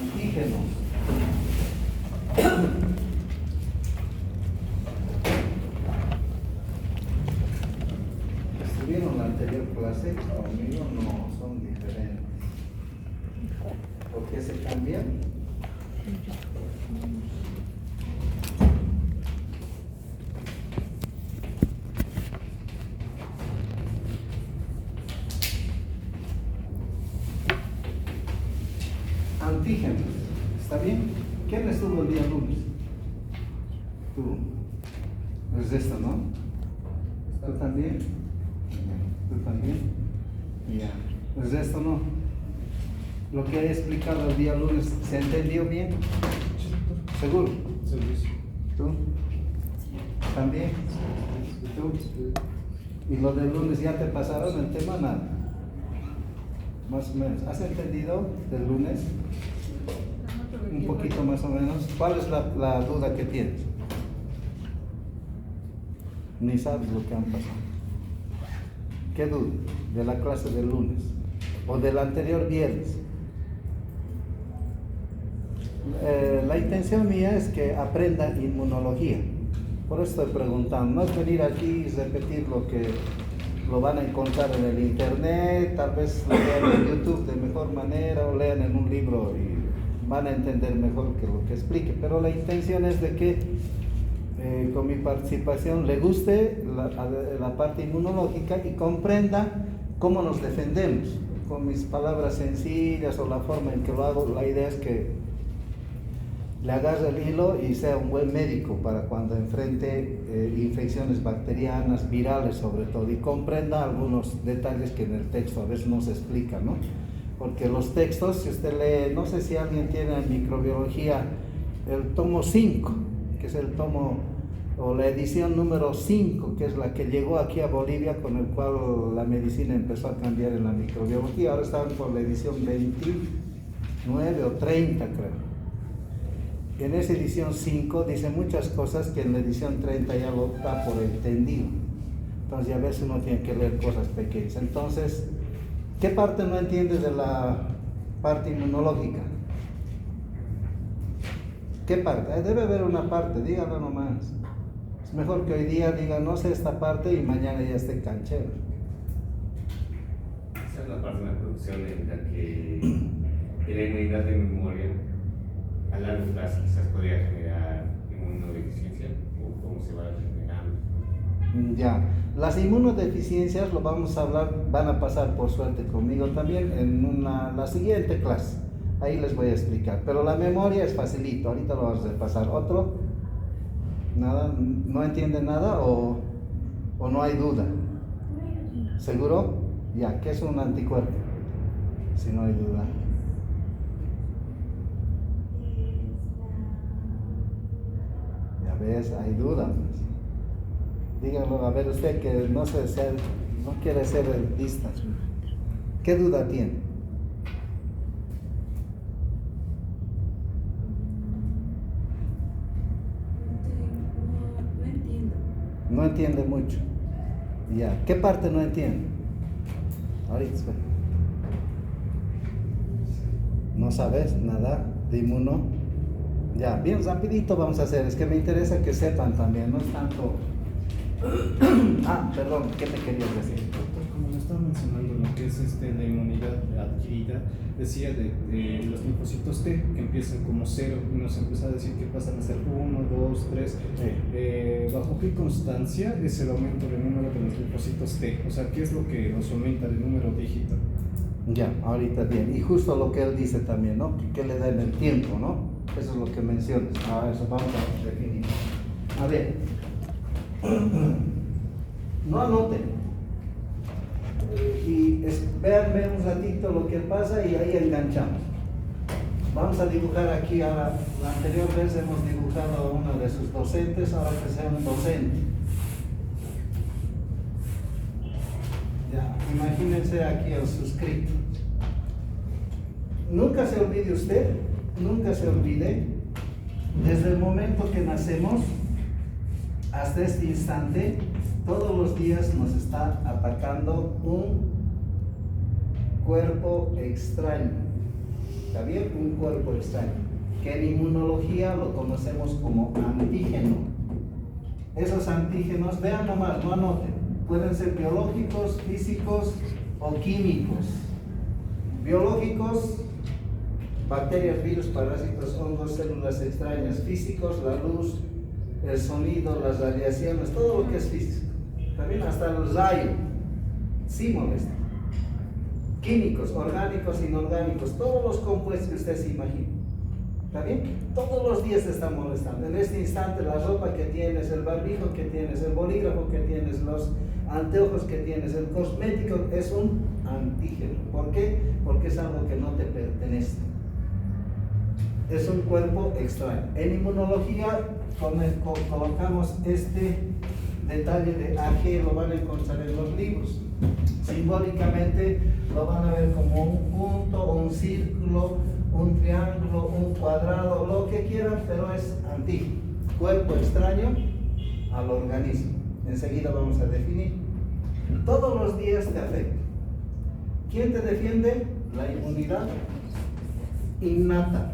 antígenos. Estuvieron la anterior clase, conmigo no son diferentes. ¿Por qué se cambian? Antígenos, ¿está bien? ¿Quién estuvo el día lunes? Tú. Es esto, ¿no? ¿Tú también? ¿Tú también? Ya. Pues esto, ¿no? Lo que he explicado el día lunes, ¿se entendió bien? ¿Seguro? ¿Tú? ¿También? ¿Tú? ¿Y lo del lunes ya te pasaron el tema? Nada. Más o menos. ¿Has entendido del lunes? Un poquito más o menos. ¿Cuál es la duda que tienes? Ni sabes lo que han pasado. ¿Qué duda? De la clase del lunes o del anterior viernes. La intención mía es que aprenda inmunología. Por eso estoy preguntando. No es venir aquí y repetir lo que lo van a encontrar en el internet, tal vez lo lean en YouTube de mejor manera o lean en un libro y van a entender mejor que lo que explique. Pero la intención es de que con mi participación le guste la parte inmunológica y comprenda cómo nos defendemos. Con mis palabras sencillas o la forma en que lo hago, la idea es que le agarre el hilo y sea un buen médico para cuando enfrente infecciones bacterianas, virales sobre todo, y comprenda algunos detalles que en el texto a veces no se explican, ¿no? Porque los textos, si usted lee, no sé si alguien tiene en microbiología el tomo 5, que es el tomo, o la edición número 5, que es la que llegó aquí a Bolivia, con el cual la medicina empezó a cambiar en la microbiología. Ahora están por la edición 29 o 30, creo. En esa edición 5 dice muchas cosas que en la edición 30 ya lo da por entendido. Entonces ya a veces uno tiene que leer cosas pequeñas. Entonces, ¿qué parte no entiendes de la parte inmunológica? ¿Qué parte? Debe haber una parte, dígalo nomás. Es mejor que hoy día diga no sé esta parte y mañana ya esté canchero. Esa es la parte de la producción en la que la inmunidad de memoria a largo plazo quizás podría generar inmunodeficiencia o cómo se va generando. Ya, las inmunodeficiencias lo vamos a hablar, van a pasar por suerte conmigo también en la siguiente clase. Ahí les voy a explicar, pero la memoria es facilito, ahorita lo vamos a repasar. ¿Otro? ¿Nada? ¿No entiende nada o no hay duda? ¿Seguro? Ya, ¿qué es un anticuerpo? Si no hay duda. Ya ves, hay duda. Dígalo, a ver usted que no quiere ser el distante. ¿Qué duda tiene? No entiendo. No entiende mucho. Ya, ¿qué parte no entiende? Ahorita espera. ¿No sabes nada de inmuno? Ya, bien rapidito vamos a hacer, es que me interesa que sepan también, no es tanto... perdón, ¿qué me querías decir? Doctor, como me estaba mencionando lo que es la inmunidad adquirida, decía de los linfocitos T que empiezan como 0 y nos empieza a decir que pasan a ser 1, 2, 3. Sí. ¿Bajo qué constancia es el aumento del número de los linfocitos T? O sea, ¿qué es lo que nos aumenta el número dígito? Ya, ahorita bien, y justo lo que él dice también, ¿no? ¿Qué le da en el tiempo, no? Eso es lo que mencionas. Eso vamos a definir. A ver, no anoten. Y véanme un ratito lo que pasa y ahí enganchamos. Vamos a dibujar aquí, la anterior vez hemos dibujado a uno de sus docentes, ahora que sea un docente. Ya, imagínense aquí el suscrito. Nunca se olvide usted, nunca se olvide, desde el momento que nacemos hasta este instante, todos los días nos está atacando un cuerpo extraño. ¿está bien? Un cuerpo extraño, que en inmunología lo conocemos como antígeno. Esos antígenos, vean nomás, no anoten, pueden ser biológicos, físicos o químicos. Biológicos, bacterias, virus, parásitos, hongos, células extrañas. Físicos, la luz, el sonido, las radiaciones, todo lo que es físico. También hasta el rayo, sí molesta. Químicos, orgánicos, inorgánicos, todos los compuestos que usted se imagine. ¿Está bien? Todos los días te están molestando. En este instante la ropa que tienes, el barbijo que tienes, el bolígrafo que tienes, los anteojos que tienes, el cosmético es un antígeno. ¿Por qué? Porque es algo que no te pertenece. Es un cuerpo extraño. En inmunología colocamos este detalle de AG, lo van a encontrar en los libros. Simbólicamente lo van a ver como un punto, un círculo, un triángulo, un cuadrado, lo que quieran, pero es antígeno, cuerpo extraño al organismo. Enseguida vamos a definir. Todos los días te afecta. ¿Quién te defiende? La inmunidad innata.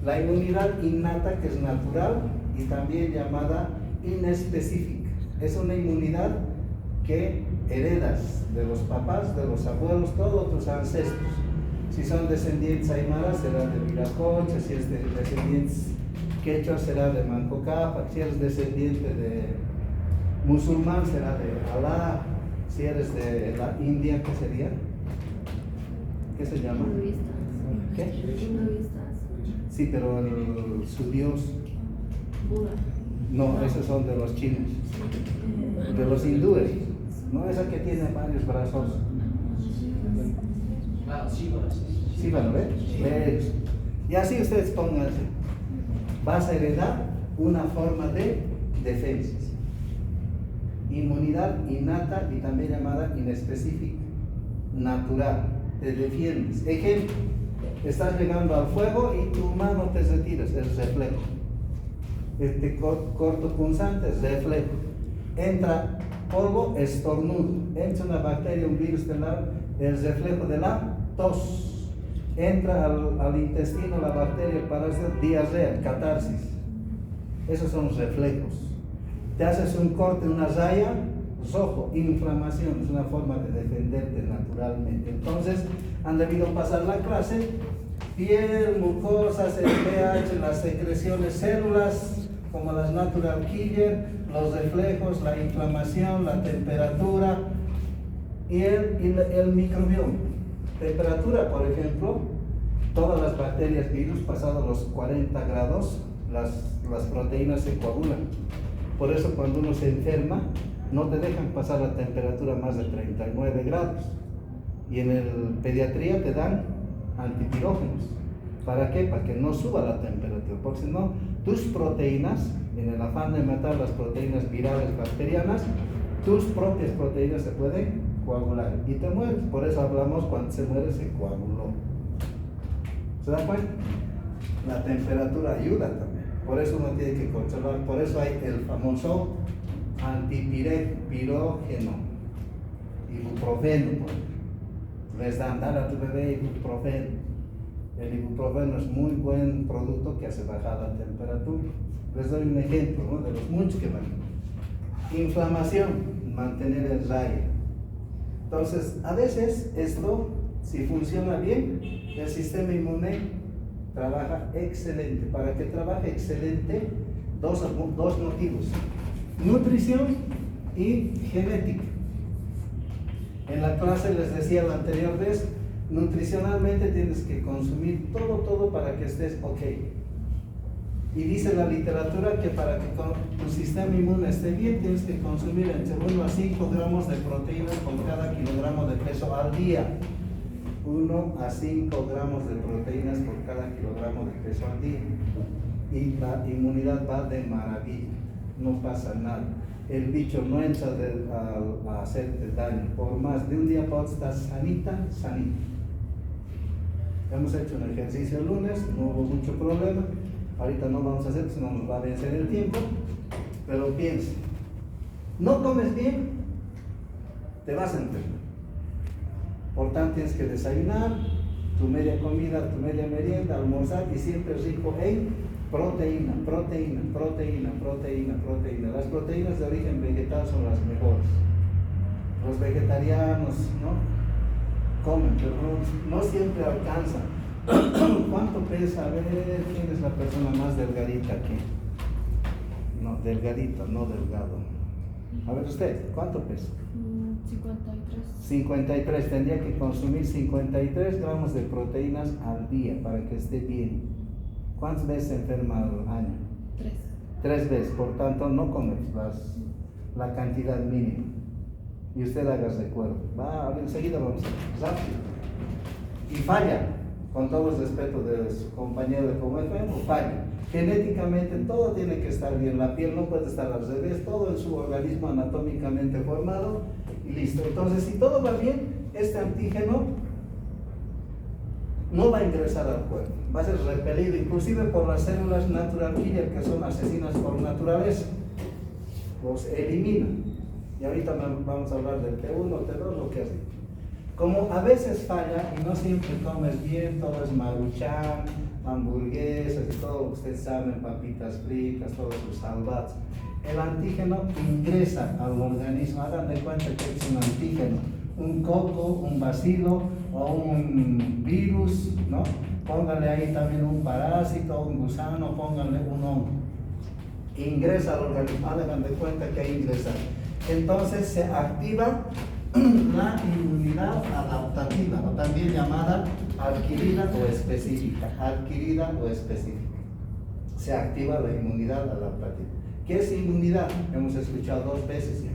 La inmunidad innata, que es natural y también llamada inespecífica. Es una inmunidad que heredas de los papás, de los abuelos, todos tus ancestros. Si son descendientes aymaras, será de Viracocha; si es de descendientes quechua, será de Manco Cápac; si eres descendiente de musulmán, será de Alá; si eres de la India, ¿qué sería? ¿Qué se llama? ¿Qué? Sí, pero su dios. No, esos son de los chinos, de los hindúes, no esa que tiene varios brazos. Sí, van a ver. Y así ustedes pónganse. Vas a heredar una forma de defensa. Inmunidad innata y también llamada inespecífica. Natural. Te defiendes. Ejemplo. Estás llegando al fuego y tu mano te retiras, es reflejo. Este corto punzante es reflejo. Entra polvo, estornudo. Entra una bacteria, un virus telar, el reflejo de la tos. Entra al intestino la bacteria, el parásito, diarrea, catarsis. Esos son los reflejos. Te haces un corte, una raya, rojo, inflamación, es una forma de defenderte naturalmente. Entonces, han debido pasar la clase, piel, mucosas, el pH, las secreciones, células, como las natural killer, los reflejos, la inflamación, la temperatura y el microbioma. Temperatura, por ejemplo, todas las bacterias, virus, pasados los 40 grados, las proteínas se coagulan. Por eso cuando uno se enferma, no te dejan pasar la temperatura más de 39 grados. Y en el pediatría te dan antipirógenos. ¿Para qué? Para que no suba la temperatura. Porque si no, tus proteínas, en el afán de matar las proteínas virales bacterianas, tus propias proteínas se pueden coagular y te mueres. Por eso hablamos, cuando se muere se coaguló. ¿Se dan cuenta? La temperatura ayuda también. Por eso uno tiene que controlar. Por eso hay el famoso antipirógeno, ibuprofeno. Les dan, dar a tu bebé ibuprofeno. El ibuprofeno es muy buen producto que hace bajar la temperatura. Les doy un ejemplo, ¿no?, de los muchos que van. Inflamación, mantener el rayo. Entonces, a veces esto, si funciona bien, el sistema inmune trabaja excelente. Para que trabaje excelente, dos motivos: nutrición y genética. En la clase les decía la anterior vez, nutricionalmente tienes que consumir todo para que estés ok. Y dice la literatura que para que tu sistema inmune esté bien, tienes que consumir entre 1 a 5 gramos de proteínas por cada kilogramo de peso al día. 1 a 5 gramos de proteínas por cada kilogramo de peso al día. Y la inmunidad va de maravilla, no pasa nada. El bicho no entra a hacerte daño. Por más de un día para otro estás sanita. Hemos hecho un ejercicio el lunes, no hubo mucho problema. Ahorita no vamos a hacer, si no nos va a vencer el tiempo. Pero piensa, no comes bien, te vas a enfermar. Por tanto, tienes que desayunar tu media comida, tu media merienda, almorzar, y siempre rico en proteína, proteína, proteína, proteína, proteína. Las proteínas de origen vegetal son las mejores. Los vegetarianos, ¿no? Comen, pero no siempre alcanzan. ¿Cuánto pesa? A ver, ¿quién es la persona más delgadita aquí? No, delgadito, no delgado. A ver usted, ¿cuánto pesa? 53. 53, tendría que consumir 53 gramos de proteínas al día para que esté bien. ¿Cuántas veces se enferma al año? 3. 3 veces, por tanto no comes la cantidad mínima. Y usted haga recuerdo. Va, ahora enseguida vamos rápido. Y falla, con todo el respeto de su compañero de Como FM, falla. Genéticamente todo tiene que estar bien, la piel no puede estar al revés, todo en su organismo anatómicamente formado y listo. Entonces, si todo va bien, este antígeno no va a ingresar al cuerpo, va a ser repelido inclusive por las células natural killer, que son asesinas por naturaleza, los eliminan. Y ahorita vamos a hablar del T1, T2, lo que hace. Como a veces falla y no siempre comes bien, todo es maruchan, hamburguesas y todo, ustedes saben, papitas fritas, todos sus salvados. El antígeno ingresa al organismo, hagan de cuenta que es un antígeno, un coco, un bacilo o un virus, ¿no? Pónganle ahí también un parásito, un gusano, pónganle un hongo. Ingresa al organismo, hagan de cuenta que ahí ingresa. Entonces se activa la inmunidad adaptativa, o también llamada adquirida o específica. Adquirida o específica. Se activa la inmunidad adaptativa. ¿Qué es inmunidad? Hemos escuchado 2 veces ya.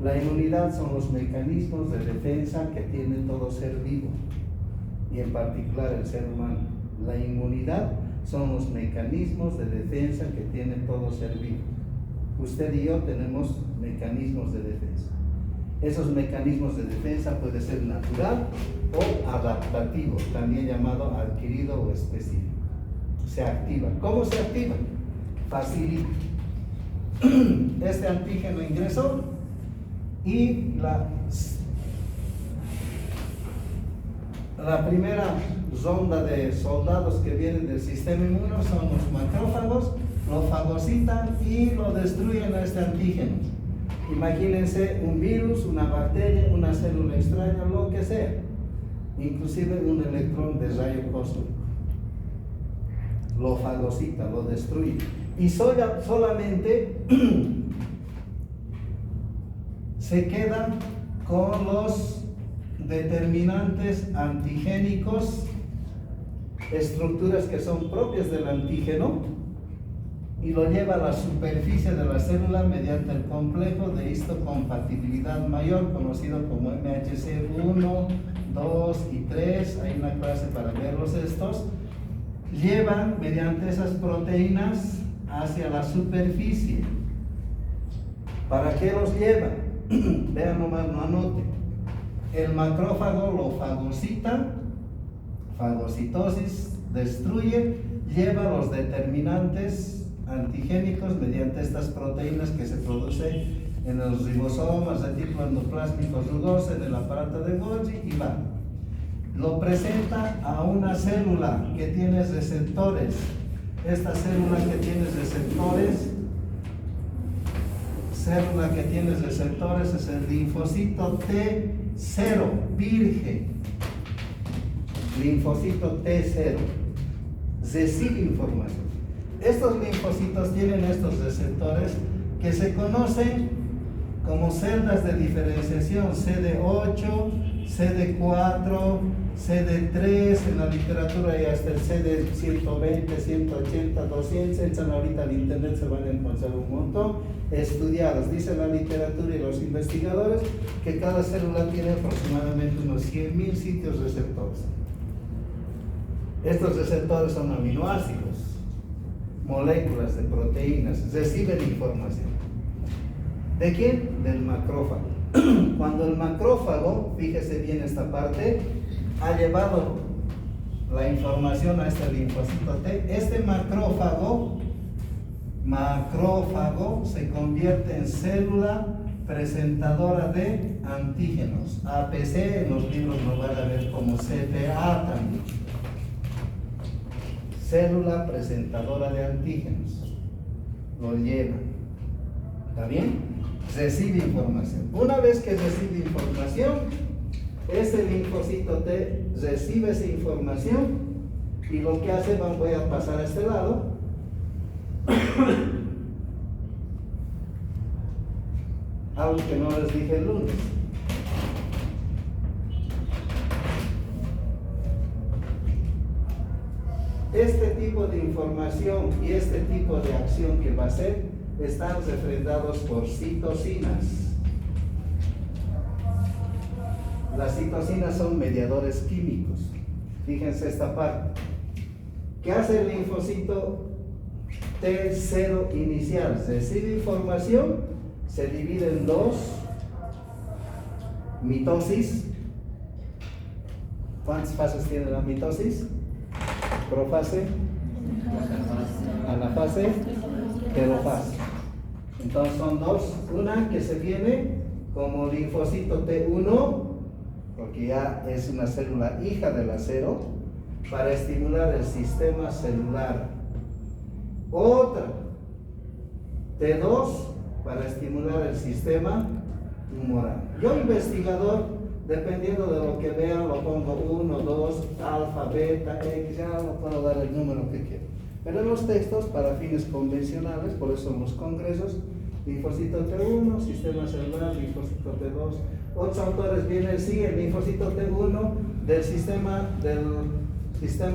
La inmunidad son los mecanismos de defensa que tiene todo ser vivo, y en particular el ser humano. La inmunidad son los mecanismos de defensa que tiene todo ser vivo. Usted y yo tenemos mecanismos de defensa. Esos mecanismos de defensa pueden ser natural o adaptativo, también llamado adquirido o específico. Se activa. ¿Cómo se activa? Facilita. Este antígeno ingresó y la primera ronda de soldados que vienen del sistema inmune son los macrófagos, lo fagocitan y lo destruyen a este antígeno. Imagínense un virus, una bacteria, una célula extraña, lo que sea, inclusive un electrón de rayo cósmico. Lo fagocita, lo destruye. Y solamente se quedan con los determinantes antigénicos, estructuras que son propias del antígeno, y lo lleva a la superficie de la célula mediante el complejo de histocompatibilidad mayor, conocido como MHC 1, 2 y 3. Hay una clase para verlos estos. Llevan mediante esas proteínas hacia la superficie. ¿Para qué los llevan? Vean nomás, no anoten. El macrófago lo fagocita, fagocitosis, destruye, lleva los determinantes antigénicos mediante estas proteínas que se producen en los ribosomas de tipo endoplásmico rugoso, en el aparato de Golgi, y va. Lo presenta a una célula que tiene receptores. Esta célula que tiene receptores es el linfocito T0 virgen. Linfocito T0 recibe información. Estos linfocitos tienen estos receptores que se conocen como celdas de diferenciación CD8, CD4, CD3, en la literatura hay hasta el CD120, 180, 200, entran ahorita al internet, se van a encontrar un montón, estudiados. Dice la literatura y los investigadores que cada célula tiene aproximadamente unos 100.000 sitios receptores. Estos receptores son aminoácidos, moléculas de proteínas, reciben información. ¿De quién? Del macrófago. Cuando el macrófago, fíjese bien esta parte, ha llevado la información a este linfocito T, este macrófago se convierte en célula presentadora de antígenos. APC en los libros lo van a ver como CPA también. Célula presentadora de antígenos. Lo lleva. ¿Está bien? Recibe información. Una vez que recibe información, este linfocito T recibe esa información y lo que hace, voy a pasar a este lado. Algo que no les dije el lunes. Este tipo de información y este tipo de acción que va a hacer están refrendados por citocinas. Las citocinas son mediadores químicos. Fíjense esta parte. ¿Qué hace el linfocito T0 inicial? Recibe información, se divide en dos, mitosis. ¿Cuántas fases tiene la mitosis? Profase, anafase, telofase. Entonces son dos, una que se viene como linfocito T1, porque ya es una célula hija de la 0, para estimular el sistema celular. Otra, T2, para estimular el sistema humoral. Yo, investigador, dependiendo de lo que vea, lo pongo 1, 2, alfa, beta, X, ya no puedo dar el número que quiero. Pero en los textos, para fines convencionales, por eso en los congresos, linfocito T1, sistema celular, linfocito T2. Otros autores vienen, sí, el linfocito T1 del sistema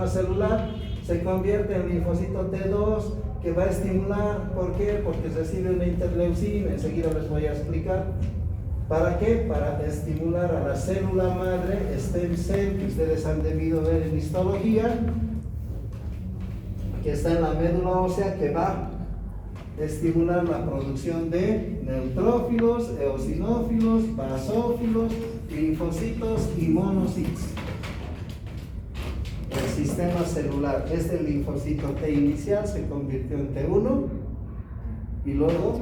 celular se convierte en linfocito T2 que va a estimular. ¿Por qué? Porque recibe una interleucina, enseguida les voy a explicar. ¿Para qué? Para estimular a la célula madre stem cell, que ustedes han debido ver en histología, que está en la médula ósea, que va a estimular la producción de neutrófilos, eosinófilos, basófilos, linfocitos y monocitos. El sistema celular, este linfocito T inicial se convirtió en T1 y luego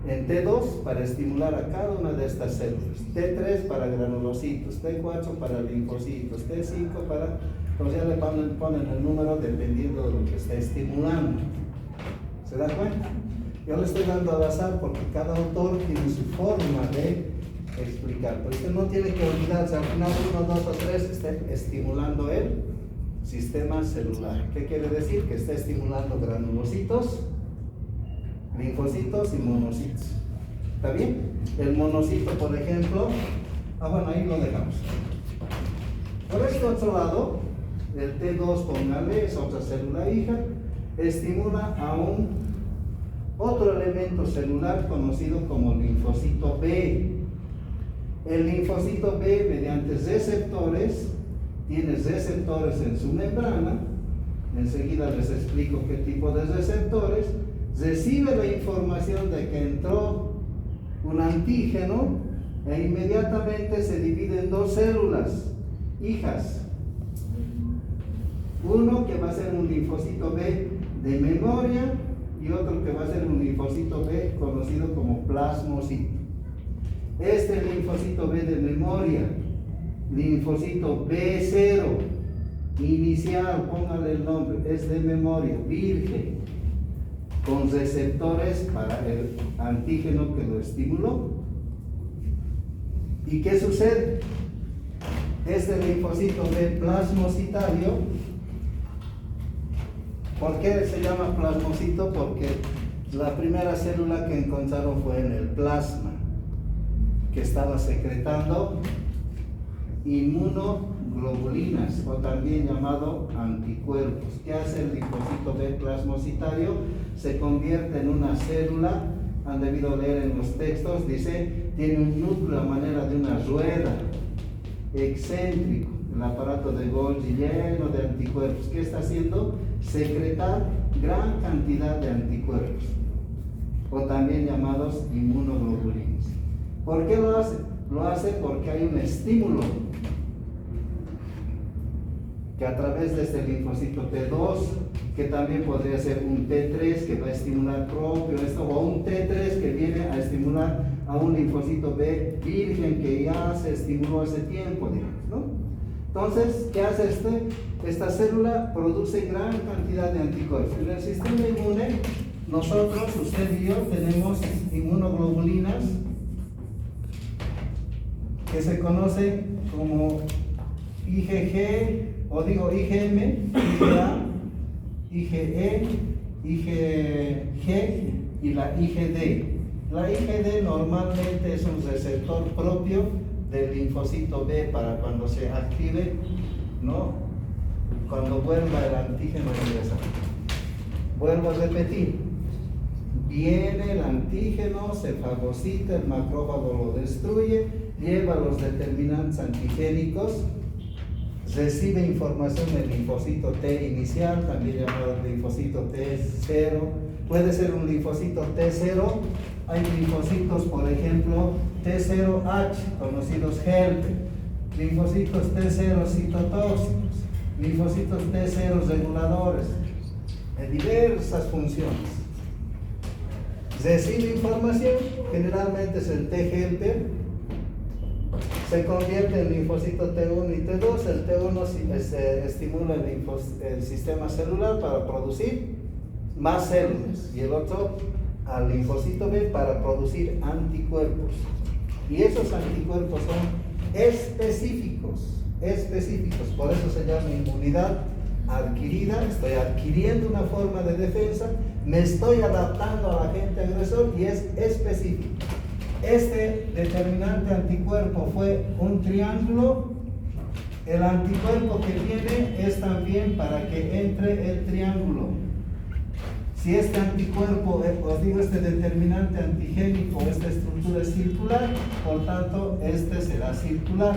en T2 para estimular a cada una de estas células, T3 para granulocitos, T4 para linfocitos, T5 para, pues ya le ponen el número dependiendo de lo que está estimulando. ¿Se dan cuenta? Yo le estoy dando al azar porque cada autor tiene su forma de explicar. Pero usted no tiene que olvidarse, al final 1, 2 o 3 está estimulando el sistema celular. ¿Qué quiere decir? Que está estimulando granulocitos, linfocitos y monocitos. ¿Está bien? El monocito, por ejemplo, bueno, ahí lo dejamos. Por este otro lado, el T2, póngale, es otra célula hija, estimula a otro elemento celular conocido como linfocito B. El linfocito B, mediante receptores, tiene receptores en su membrana, enseguida les explico qué tipo de receptores, recibe la información de que entró un antígeno e inmediatamente se divide en dos células hijas. Uno que va a ser un linfocito B de memoria y otro que va a ser un linfocito B conocido como plasmocito. Este linfocito B de memoria, linfocito B0 inicial, póngale el nombre, es de memoria, virgen, con receptores para el antígeno que lo estimuló. ¿Y qué sucede? Este linfocito B plasmocitario, ¿por qué se llama plasmocito? Porque la primera célula que encontraron fue en el plasma, que estaba secretando inmunoglobulinas, o también llamado anticuerpos. ¿Qué hace el linfocito B plasmocitario? Se convierte en una célula, han debido leer en los textos, dice, tiene un núcleo a manera de una rueda, excéntrico, el aparato de Golgi lleno de anticuerpos. ¿Qué está haciendo? Secretar gran cantidad de anticuerpos, o también llamados inmunoglobulinas. ¿Por qué lo hace? Lo hace porque hay un estímulo. que a través de este linfocito T2, que también podría ser un T3 que va a estimular propio esto, o un T3 que viene a estimular a un linfocito B virgen que ya se estimuló hace tiempo, digamos, ¿no? Entonces, ¿qué hace esta célula? Produce gran cantidad de anticuerpos. En el sistema inmune, nosotros, usted y yo, tenemos inmunoglobulinas que se conocen como IgG, o digo IgM, IgA, IgE, IgG y la IgD. La IgD normalmente es un receptor propio del linfocito B para cuando se active, ¿no? Cuando vuelva el antígeno a ingresar. Vuelvo a repetir. Viene el antígeno, se fagocita, el macrófago lo destruye, lleva los determinantes antigénicos, recibe información del linfocito T inicial, también llamado linfocito T0, puede ser un linfocito T0, hay linfocitos, por ejemplo, T0H, conocidos helper, linfocitos T0 citotóxicos, linfocitos T0 reguladores, de diversas funciones. Recibe información, generalmente es el T helper, se convierte en linfocito T1 y T2. El T1 estimula el sistema celular para producir más células y el otro al linfocito B para producir anticuerpos. Y esos anticuerpos son específicos, por eso se llama inmunidad adquirida. Estoy adquiriendo una forma de defensa, me estoy adaptando al agente agresor y es específico. Este determinante anticuerpo fue un triángulo. El anticuerpo que viene es también para que entre el triángulo. Si este anticuerpo, os digo, este determinante antigénico, esta estructura es circular, por tanto, este será circular.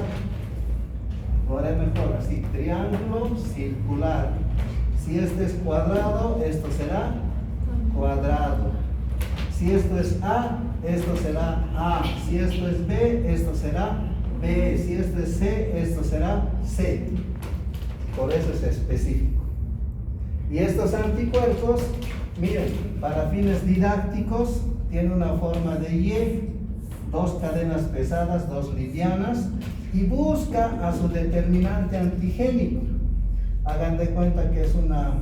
Lo haré mejor así, triángulo circular. Si este es cuadrado, esto será cuadrado. Si esto es A, esto será A. Si esto es B, esto será B. Si esto es C, esto será C. Por eso es específico. Y estos anticuerpos, miren, para fines didácticos, tiene una forma de Y, dos cadenas pesadas, dos livianas, y busca a su determinante antigénico. Hagan de cuenta que es una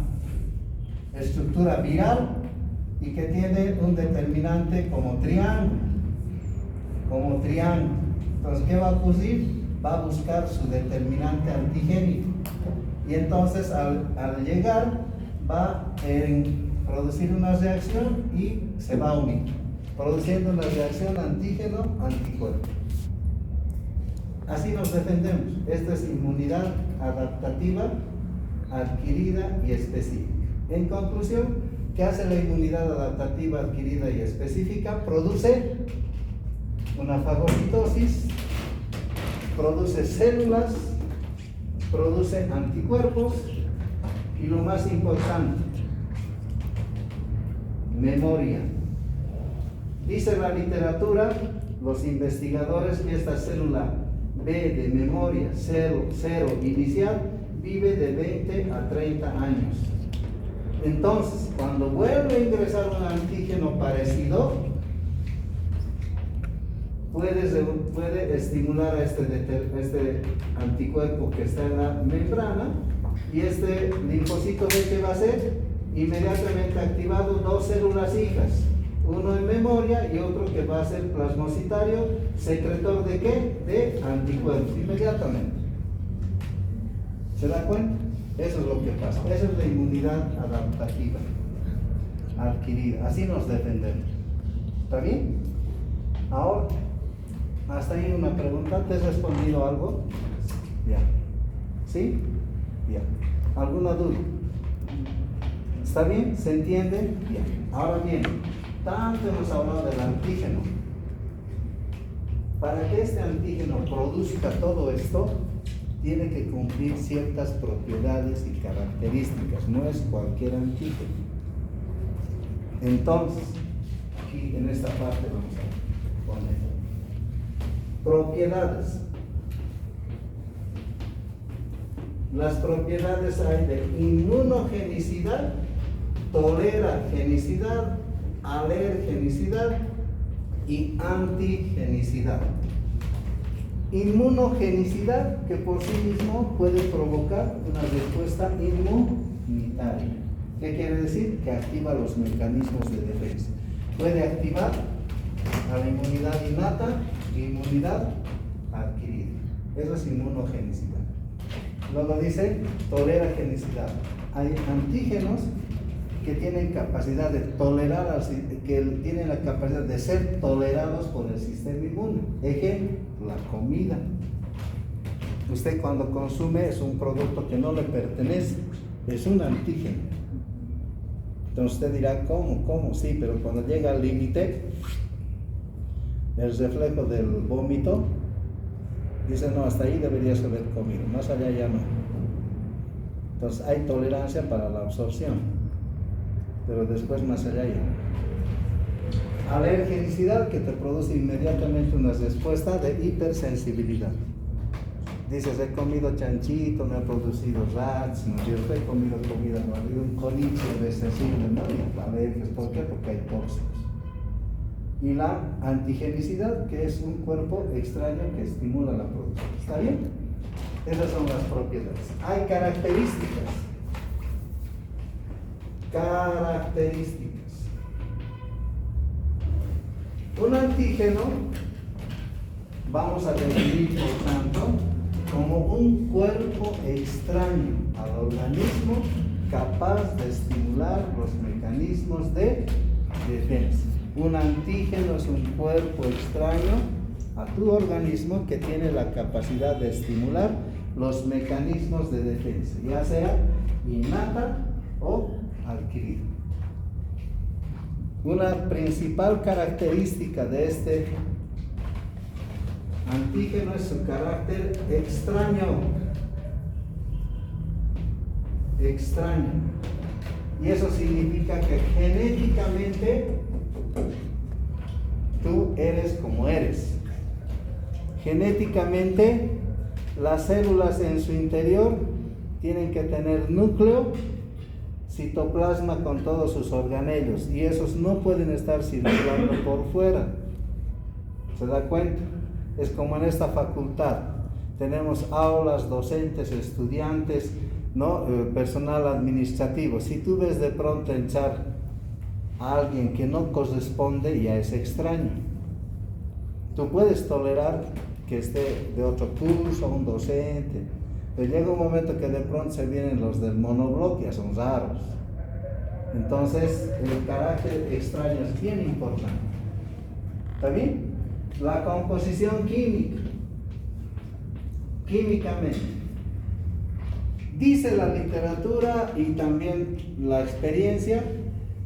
estructura viral y que tiene un determinante como triángulo. Entonces, ¿qué va a ocurrir? Va a buscar su determinante antigénico. Y entonces, al llegar, va a producir una reacción y se va a unir, produciendo una reacción antígeno-anticuerpo. Así nos defendemos. Esta es inmunidad adaptativa, adquirida y específica. En conclusión, ¿qué hace la inmunidad adaptativa, adquirida y específica? Produce una fagocitosis, produce células, produce anticuerpos y lo más importante, memoria. Dice la literatura, los investigadores, que esta célula B de memoria cero inicial vive de 20 a 30 años. Entonces, cuando vuelve a ingresar un antígeno parecido, puede estimular a este anticuerpo que está en la membrana, y este linfocito B, ¿qué va a hacer? Inmediatamente activado dos células hijas, uno en memoria y otro que va a ser plasmocitario, secretor ¿de qué? De anticuerpos, inmediatamente. ¿Se da cuenta? Eso es lo que pasa. Esa es la inmunidad adaptativa adquirida. Así nos defendemos. ¿Está bien? Ahora, hasta ahí una pregunta. ¿Te has respondido algo? Ya. ¿Sí? Ya. ¿Alguna duda? ¿Está bien? ¿Se entiende? Bien. Ahora bien, tanto hemos hablado del antígeno. Para que este antígeno produzca todo esto, tiene que cumplir ciertas propiedades y características. No es cualquier antígeno. Entonces, aquí en esta parte vamos a poner propiedades. Las propiedades hay de inmunogenicidad, toleragenicidad, alergenicidad y antigenicidad. Inmunogenicidad, que por sí mismo puede provocar una respuesta inmunitaria. ¿Qué quiere decir? Que activa los mecanismos de defensa. Puede activar a la inmunidad innata y inmunidad adquirida. Eso es inmunogenicidad. Luego dice toleragenicidad. Hay antígenos que tienen capacidad de tolerar, que tienen la capacidad de ser tolerados por el sistema inmune. Ejemplo, la comida. Usted cuando consume es un producto que no le pertenece, es un antígeno. Entonces usted dirá, ¿cómo? Sí, pero cuando llega al límite, el reflejo del vómito, dice, no, hasta ahí deberías haber comido, más allá ya no. Entonces hay tolerancia para la absorción, pero después más allá ya no. Alergenicidad, que te produce inmediatamente una respuesta de hipersensibilidad. Dices, he comido chanchito, me ha producido rats, ¿no es cierto? He comido comida, no ha habido un colicho de sensible, ¿no? Y alergias, ¿por qué? Porque hay tóxicos. Y la antigenicidad, que es un cuerpo extraño que estimula la producción. ¿Está bien? Esas son las propiedades. Hay características. Un antígeno vamos a definir, por tanto, como un cuerpo extraño al organismo capaz de estimular los mecanismos de defensa. Un antígeno es un cuerpo extraño a tu organismo que tiene la capacidad de estimular los mecanismos de defensa, ya sea innata o adquirida. Una principal característica de este antígeno es su carácter extraño. Y eso significa que genéticamente tú eres como eres. Genéticamente, las células en su interior tienen que tener núcleo, citoplasma con todos sus organelos, y esos no pueden estar circulando por fuera. ¿Se da cuenta? Es como en esta facultad. Tenemos aulas, docentes, estudiantes, ¿no? Personal administrativo. Si tú ves de pronto entrar a alguien que no corresponde, ya es extraño. Tú puedes tolerar que esté de otro curso, un docente, pero llega un momento que de pronto se vienen los del monobloque, ya son raros. Entonces, el carácter extraño es bien importante. ¿Está bien? La composición químicamente. Dice la literatura y también la experiencia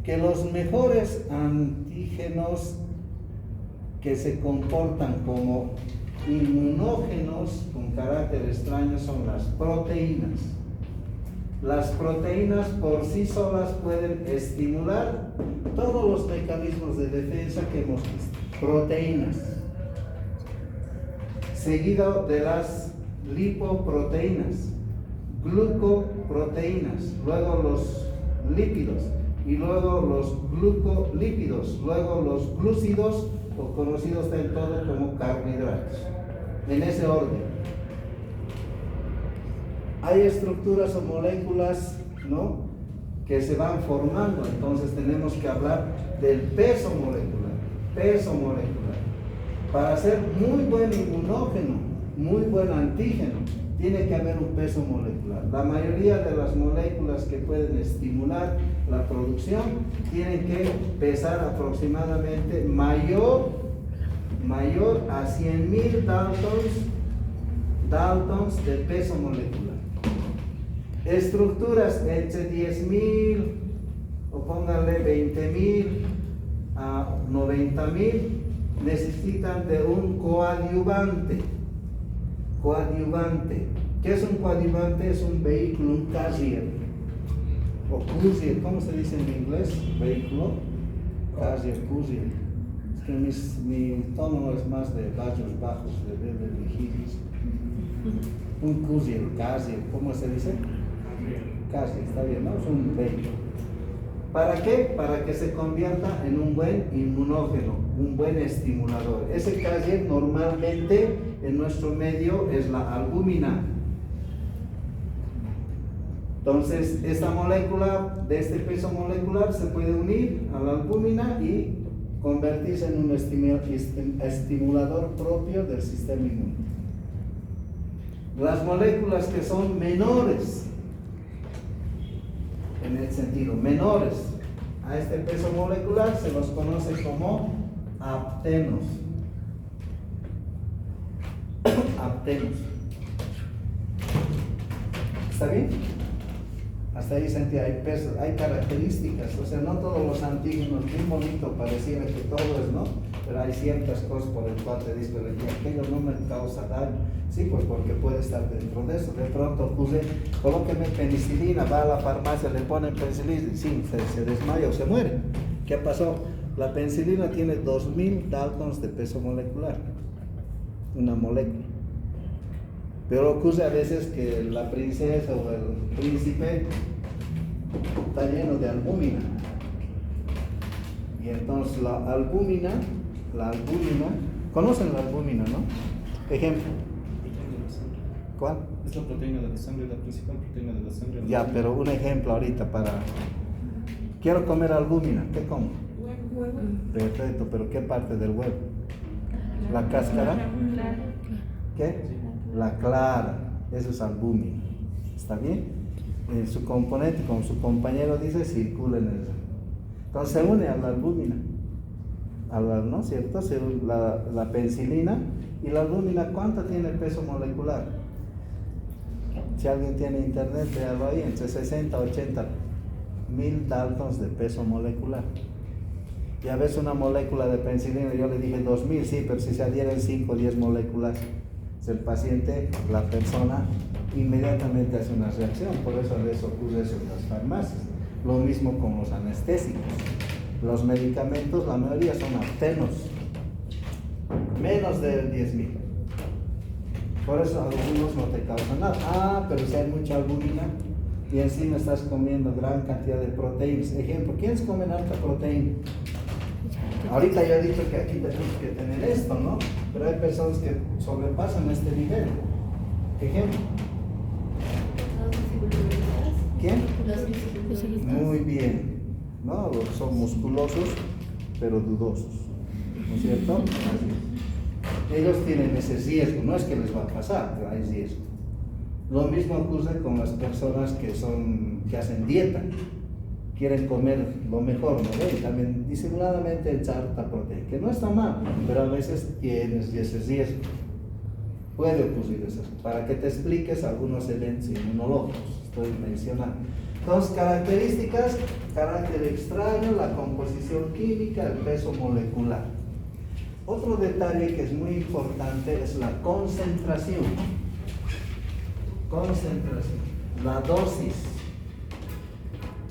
que los mejores antígenos que se comportan como inmunógenos con carácter extraño son las proteínas. Las proteínas por sí solas pueden estimular todos los mecanismos de defensa que hemos visto. Proteínas. Seguido de las lipoproteínas, glucoproteínas, luego los lípidos y luego los glucolípidos, luego los glúcidos, o conocidos del todo como carbohidratos. En ese orden. Hay estructuras o moléculas, ¿no?, que se van formando, entonces tenemos que hablar del peso molecular. Para ser muy buen inmunógeno, muy buen antígeno, tiene que haber un peso molecular. La mayoría de las moléculas que pueden estimular la producción tienen que pesar aproximadamente mayor a 100.000 daltons de peso molecular. Estructuras entre 10.000 o pónganle 20.000 a 90.000 necesitan de un coadyuvante. ¿Qué es un coadyuvante? Es un vehículo, un carrier o courier. ¿Cómo se dice en inglés? Vehículo, carrier, courier. Es que mi tono es más de gallos bajos, de Beverly Hills. un Casiel, ¿cómo se dice? Casiel, está bien, ¿no? Es un vello. ¿Para qué? Para que se convierta en un buen inmunógeno, un buen estimulador. Ese Casiel normalmente en nuestro medio es la albúmina. Entonces, esta molécula, de este peso molecular, se puede unir a la albúmina y convertirse en un estimulador propio del sistema inmune. Las moléculas que son menores, en el sentido menores a este peso molecular, se los conoce como aptenos. Aptenos. ¿Está bien? Hasta ahí sentí, hay características, o sea, no todos los antígenos, bien bonito, pareciera que todo es, ¿no? Pero hay ciertas cosas por el cual te dicen, aquello no me causa daño. Sí, pues porque puede estar dentro de eso. De pronto colóqueme penicilina, va a la farmacia, le ponen penicilina, sí, se desmaya o se muere. ¿Qué pasó? La penicilina tiene 2000 daltons de peso molecular, una molécula. Pero ocurre a veces que la princesa o el príncipe está lleno de albúmina. Y entonces la albúmina, conocen la albúmina, ¿no? Ejemplo. ¿Cuál? Es la proteína de la sangre, la principal proteína de la sangre. Ya, pero un ejemplo ahorita quiero comer albúmina, ¿qué como? Huevo. Perfecto, pero ¿qué parte del huevo? ¿La cáscara? ¿Qué? La clara, eso es albúmina. ¿Está bien? En su componente, como su compañero dice, circula en el... Entonces se une a la albúmina. ¿No es cierto? La penicilina y la albúmina, ¿cuánto tiene el peso molecular? Si alguien tiene internet, véalo ahí, entre 60 a 80 mil daltons de peso molecular. Y a veces una molécula de penicilina, yo le dije 2000, sí, pero si se adhieren 5 o 10 moléculas, el paciente, la persona, inmediatamente hace una reacción. Por eso a veces ocurre eso en las farmacias. Lo mismo con los anestésicos. Los medicamentos, la mayoría son aptenos, menos de 10.000. Por eso algunos no te causan nada. Pero si hay mucha albúmina y encima estás comiendo gran cantidad de proteínas. Ejemplo, ¿quiénes comen alta proteína? Ahorita yo he dicho que aquí tenemos que tener esto, ¿no? Pero hay personas que sobrepasan este nivel. Ejemplo. ¿Quién? Muy bien. ¿No? Los que son musculosos, pero dudosos. ¿No es cierto? Así es. Ellos tienen ese riesgo. No es que les va a pasar, pero hay riesgo. Lo mismo ocurre con las personas que hacen dieta. Quieren comer lo mejor, ¿no? Y también disimuladamente echar harta proteína, que no está mal, pero a veces tienes ese riesgo. Puede ocurrir eso, para que te expliques algunos eventos inmunológicos, estoy mencionando. Entonces, características, carácter extraño, la composición química, el peso molecular. Otro detalle que es muy importante es la concentración. Concentración, la dosis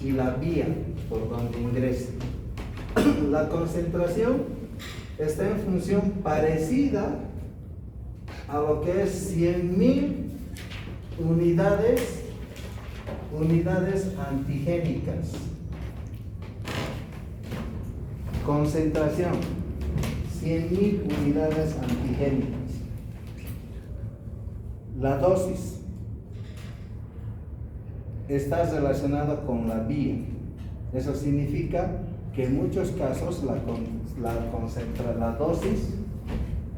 y la vía por donde ingresa. La concentración está en función parecida a lo que es 100.000 unidades antigénicas. Concentración, 100.000 unidades antigénicas. La dosis está relacionada con la vía. Eso significa que en muchos casos la dosis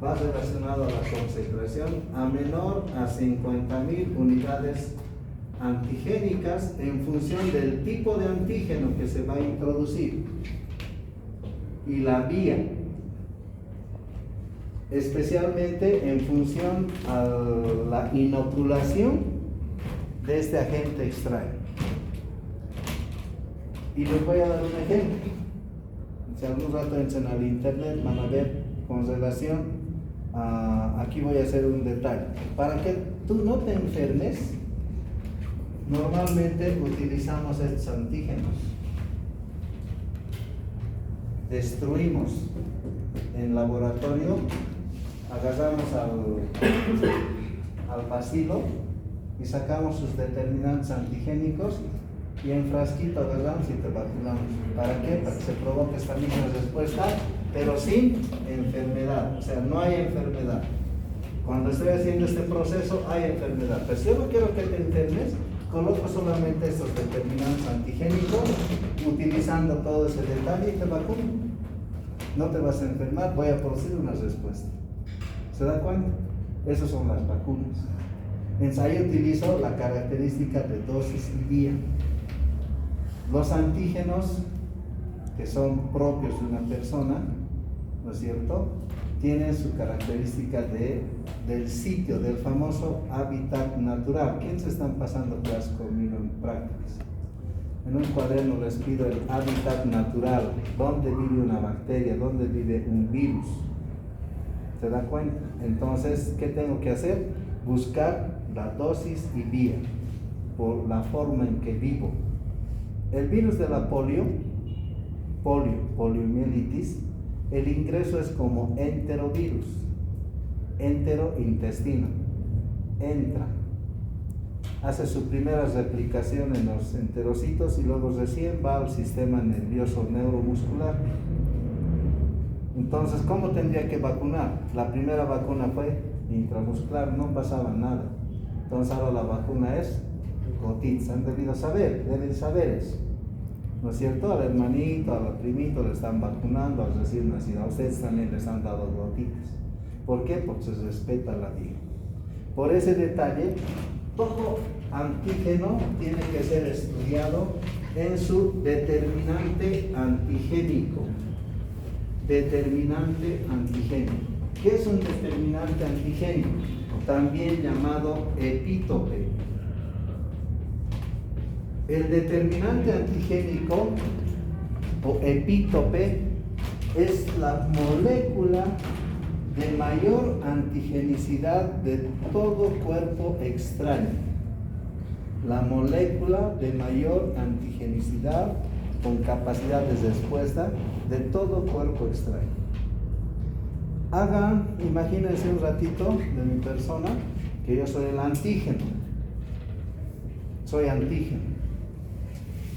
va relacionada a la concentración a menor a 50.000 unidades antigénicas en función del tipo de antígeno que se va a introducir y la vía, especialmente en función a la inoculación de este agente extraño. Y les voy a dar un ejemplo. Si algún rato entran al internet van a ver con relación a, aquí voy a hacer un detalle. Para que tú no te enfermes, normalmente utilizamos estos antígenos. Destruimos en laboratorio, agarramos al bacilo y sacamos sus determinantes antigénicos y en frasquito agarramos y te vacunamos. ¿Para qué? Para que se provoque esta misma respuesta, pero sin enfermedad. O sea, no hay enfermedad. Cuando estoy haciendo este proceso hay enfermedad. Pero si yo no quiero que te enfermes, coloco solamente estos determinantes antigénicos, utilizando todo ese detalle y te vacuno. No te vas a enfermar, voy a producir una respuesta. ¿Se da cuenta? Esas son las vacunas. Ahí utilizo la característica de dosis y día. Los antígenos, que son propios de una persona, ¿no es cierto?, tienen su característica del sitio, del famoso hábitat natural. ¿Quiénes están pasando clases conmigo en prácticas? En un cuaderno les pido el hábitat natural, dónde vive una bacteria, dónde vive un virus. ¿Se da cuenta? Entonces, ¿qué tengo que hacer? Buscar la dosis y vía, por la forma en que vivo. El virus de la poliomielitis, el ingreso es como enterovirus, enterointestino, entra, hace su primera replicación en los enterocitos y luego recién va al sistema nervioso neuromuscular. Entonces, ¿cómo tendría que vacunar? La primera vacuna fue intramuscular, no pasaba nada. Entonces ahora la vacuna es gotitas, han debido saber, deben saber eso. ¿No es cierto? Al hermanito, al primito le están vacunando, al recién nacido, a ustedes también les han dado gotitas. ¿Por qué? Porque se respeta la vida. Por ese detalle, todo antígeno tiene que ser estudiado en su determinante antigénico. Determinante antigénico. ¿Qué es un determinante antigénico? También llamado epítope. El determinante antigénico o epítope es la molécula de mayor antigenicidad de todo cuerpo extraño. La molécula de mayor antigenicidad con capacidad de respuesta de todo cuerpo extraño. Imagínense un ratito de mi persona que yo soy el antígeno. Soy antígeno.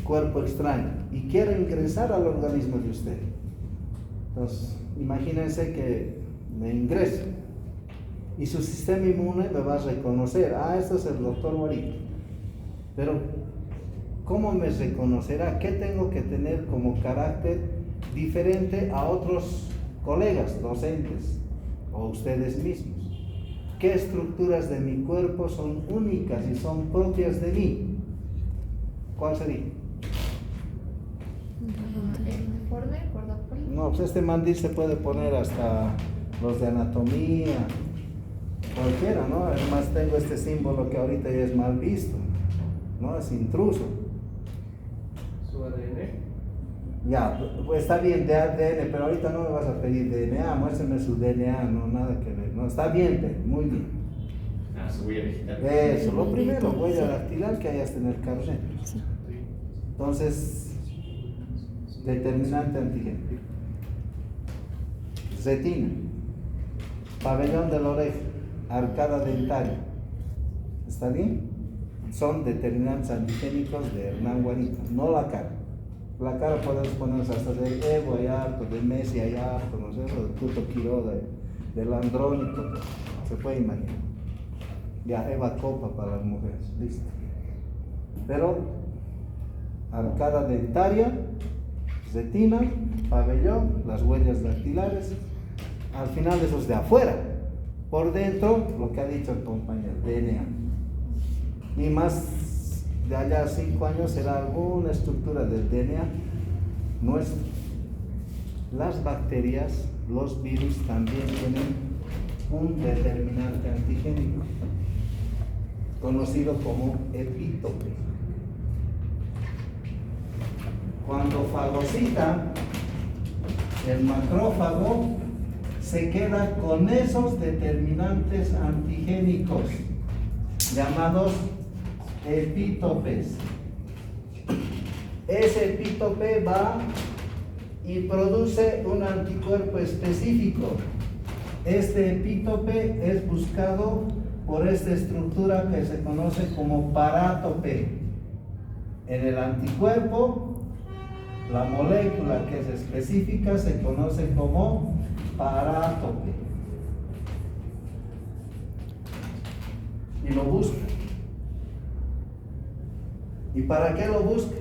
Cuerpo extraño. Y quiero ingresar al organismo de usted. Entonces, imagínense que me ingreso. Y su sistema inmune me va a reconocer. Este es el doctor Morito. Pero, ¿cómo me reconocerá? ¿Qué tengo que tener como carácter diferente a otros colegas, docentes o ustedes mismos? ¿Qué estructuras de mi cuerpo son únicas y son propias de mí? ¿Cuál sería? El informe, guardapolvo. No, pues este mandil se puede poner hasta los de anatomía, cualquiera, ¿no? Además tengo este símbolo que ahorita ya es mal visto, ¿no? Es intruso. ¿Su ADN? Ya, pues está bien de ADN, pero ahorita no me vas a pedir DNA, muéstrame su DNA, no, nada que ver, no, está bien, muy bien. Su huella digital. Eso, lo primero, huella dactilar, que hayas tener carnet. Entonces, determinante antigénico. Retina, pabellón de la oreja, arcada dentaria. ¿Está bien? Son determinantes antigénicos de Hernán Guarita, no la cara. La cara podemos ponernos hasta de Evo hay harto, de Messi hay harto, no sé, de Tuto Quiroga, del Andrónico, se puede imaginar. Ya, Eva Copa para las mujeres, listo. Pero, arcada dentaria, retina, pabellón, las huellas dactilares, al final esos de afuera, por dentro, lo que ha dicho el compañero, DNA. Y más de allá a 5 años será alguna estructura del DNA nuestro. Las bacterias, los virus también tienen un determinante antigénico, conocido como epítope. Cuando fagocita, el macrófago se queda con esos determinantes antigénicos llamados epítopes. Ese epítope va y produce un anticuerpo específico. Este epítope es buscado por esta estructura que se conoce como parátope. En el anticuerpo, la molécula que es específica se conoce como parátope. Y lo busca. ¿Y para qué lo busca?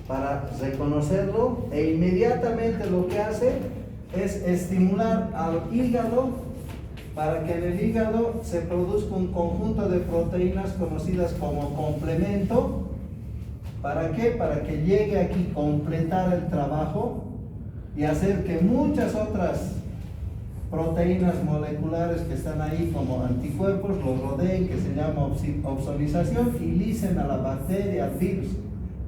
Para reconocerlo, e inmediatamente lo que hace es estimular al hígado para que en el hígado se produzca un conjunto de proteínas conocidas como complemento. ¿Para qué? Para que llegue aquí, completar el trabajo y hacer que muchas otras proteínas moleculares que están ahí como anticuerpos los rodeen, que se llama opsonización, y lisen a la bacteria, al virus,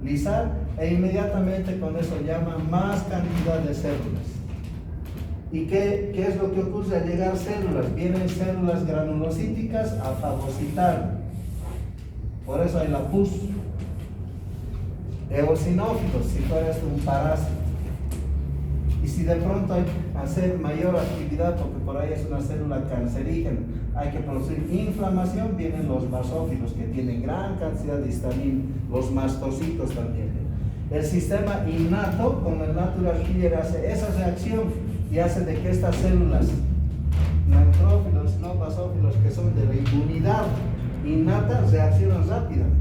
lisar, e inmediatamente con eso llaman más cantidad de células. ¿Y qué es lo que ocurre al llegar células? Vienen células granulocíticas a fagocitar. Por eso hay la pus. Eosinófilos, si tú eres un parásito. Y si de pronto hay que hacer mayor actividad, porque por ahí es una célula cancerígena, hay que producir inflamación, vienen los basófilos que tienen gran cantidad de histamina, los mastocitos también. El sistema innato, con el natural killer, hace esa reacción y hace de que estas células, neutrófilos, no basófilos, que son de la inmunidad innata, reaccionan rápidamente.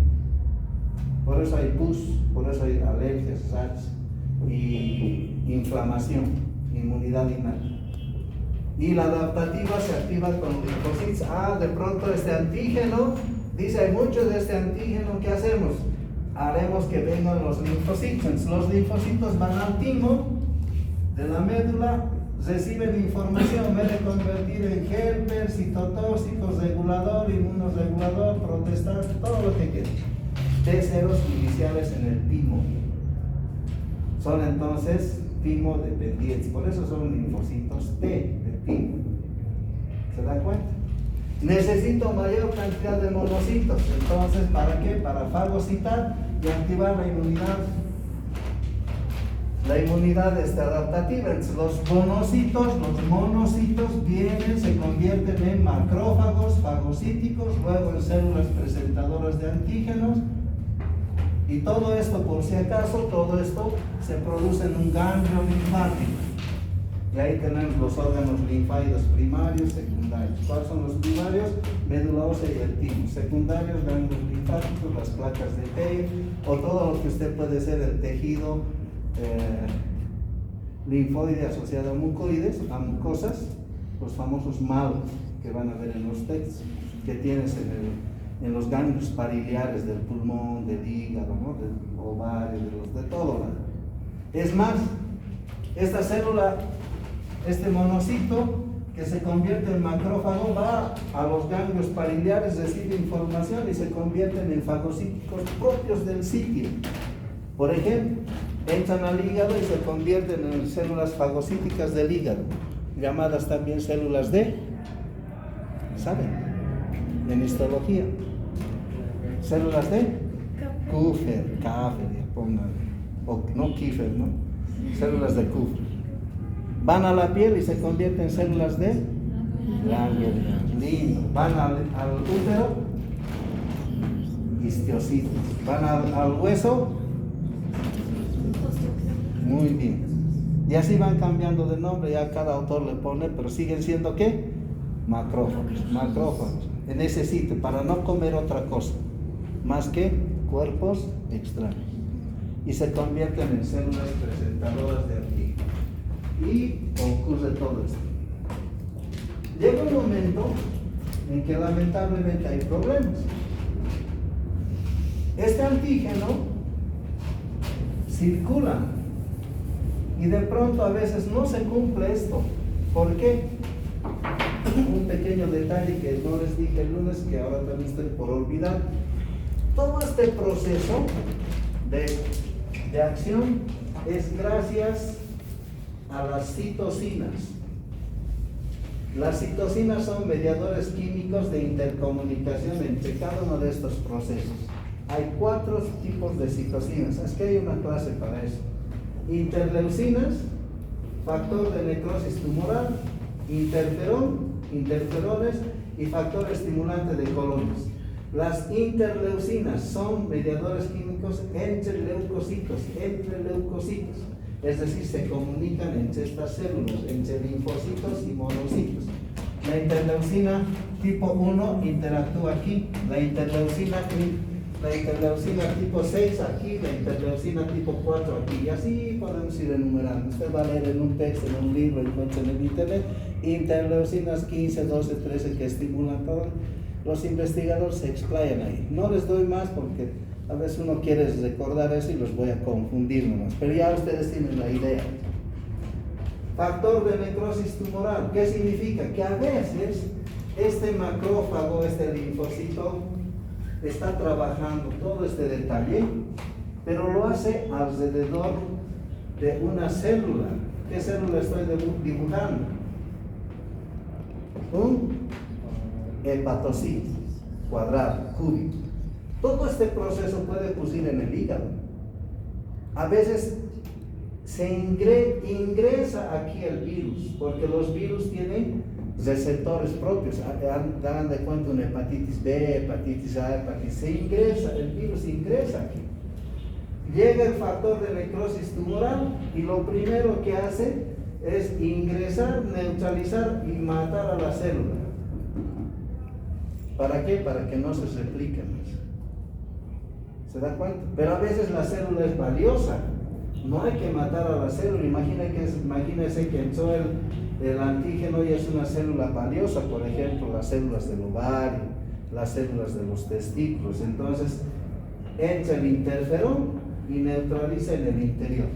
Por eso hay pus, por eso hay alergias, SARS y inflamación, inmunidad innata. Y la adaptativa se activa con linfocitos. De pronto este antígeno, dice, hay mucho de este antígeno, ¿qué hacemos? Haremos que vengan los linfocitos. Los linfocitos van al timo de la médula, reciben información, en vez de convertir en helper, citotóxico, regulador, inmunoregulador, protestante, todo lo que quieran. T-ceros iniciales en el timo. Son entonces timo dependientes, por eso son linfocitos T de timo. ¿Se da cuenta? Necesito mayor cantidad de monocitos, entonces ¿para qué? Para fagocitar y activar la inmunidad. La inmunidad adaptativa. Entonces, los monocitos vienen, se convierten en macrófagos fagocíticos, luego en células presentadoras de antígenos. Y todo esto, por si acaso, todo esto se produce en un ganglio linfático. Y ahí tenemos los órganos linfáticos primarios, secundarios. ¿Cuáles son los primarios? Médula ósea y el timo. Secundarios, ganglios linfáticos, las placas de T, o todo lo que usted puede ser el tejido linfoide asociado a mucoides, a mucosas, los famosos malos que van a ver en los textos, que tienes en los ganglios pariliares del pulmón, del hígado, ¿no? Del ovario, de todo lado. Es más, esta célula, este monocito que se convierte en macrófago, va a los ganglios pariliares, recibe información y se convierten en fagocíticos propios del sitio. Por ejemplo, entran al hígado y se convierten en células fagocíticas del hígado, llamadas también células de, ¿saben? En histología. Células de Kupfer, Kaffer, ya pongan, o no Kiefer, ¿no? Células de Kupfer. Van a la piel y se convierten en células de Langerhans, lindo. Van al útero, histiocitos. Van al hueso, muy bien. Y así van cambiando de nombre, ya cada autor le pone, pero siguen siendo ¿qué? Macrófagos. En ese sitio, para no comer otra cosa, más que cuerpos extraños. Y se convierten en células presentadoras de antígenos. Y ocurre todo esto. Llega un momento en que lamentablemente hay problemas. Este antígeno circula y de pronto a veces no se cumple esto. ¿Por qué? Un pequeño detalle que no les dije el lunes, que ahora también estoy por olvidar. Todo este proceso de acción es gracias a las citocinas. Las citocinas son mediadores químicos de intercomunicación entre cada uno de estos procesos. Hay 4 tipos de citocinas. Es que hay una clase para eso. Interleucinas, factor de necrosis tumoral, interferones y factor estimulante de colonias. Las interleucinas son mediadores químicos entre leucocitos, es decir, se comunican entre estas células, entre linfocitos y monocitos. La interleucina tipo 1 interactúa aquí, la interleucina tipo 6 aquí, la interleucina tipo 4 aquí, y así podemos ir enumerando. Usted va a leer en un texto, en un libro, encuentra en el internet, interleucinas 15, 12, 13 que estimulan todo. Los investigadores se explayan ahí. No les doy más porque a veces uno quiere recordar eso y los voy a confundir nomás, pero ya ustedes tienen la idea. Factor de necrosis tumoral, ¿qué significa? Que a veces este macrófago, este linfocito, está trabajando todo este detalle, pero lo hace alrededor de una célula. ¿Qué célula estoy dibujando? Un hepatocito cuadrado, cúbico. Todo este proceso puede ocurrir en el hígado. A veces se ingresa aquí el virus, porque los virus tienen receptores propios. Hagan de cuenta una hepatitis B, hepatitis A, hepatitis C, el virus ingresa aquí. Llega el factor de necrosis tumoral y lo primero que hace es ingresar, neutralizar y matar a la célula. ¿Para qué? Para que no se replique más. ¿Se da cuenta? Pero a veces la célula es valiosa. No hay que matar a la célula. Imagínense que entró el antígeno y es una célula valiosa, por ejemplo, las células del ovario, las células de los testículos. Entonces, entra el interferón y neutraliza en el interior.